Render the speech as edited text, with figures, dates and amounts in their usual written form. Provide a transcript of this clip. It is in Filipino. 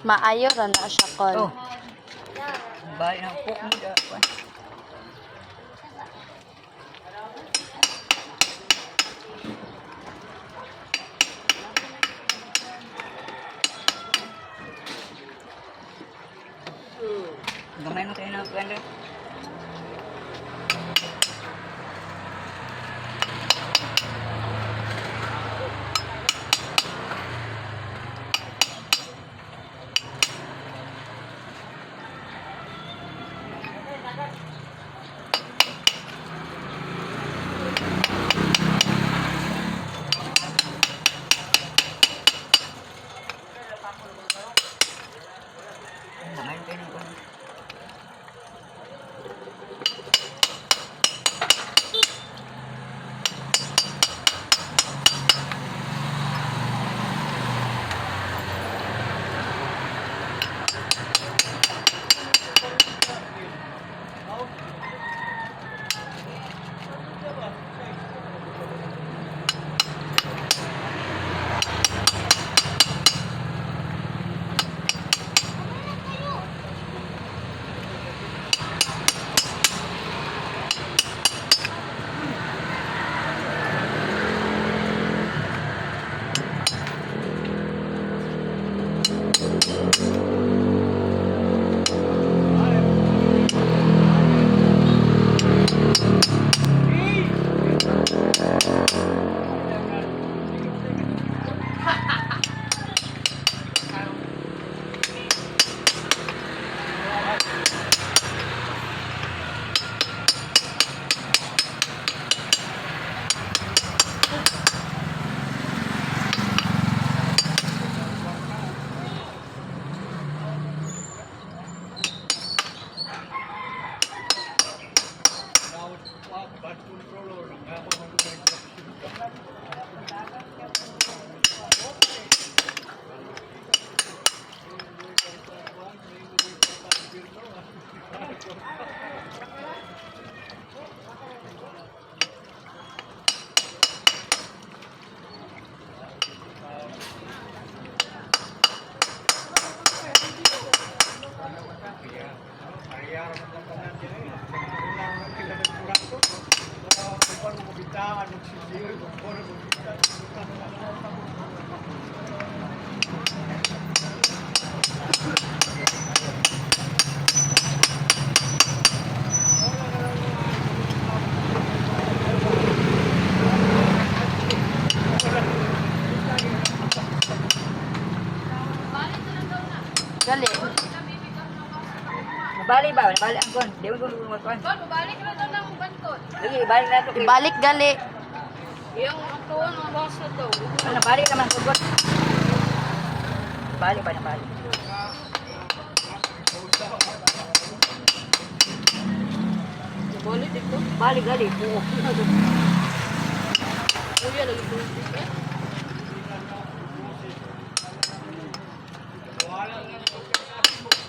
Maayo ra na siya kon. Oh. Bali na po mo da. Gamay mo tayo na blender. Gamay mo tayo na blender. Gali. Nabali ba? Nabali ang kon. Di mo ko kon. Kon, babalik na daw ng bangkot. Lagi balik na to. Ibalik gali. Yung tuon ng boss na to. Nabali naman ko kon. Bali ba nabali? Balik dito. Bali gali. Kuya, lagi po.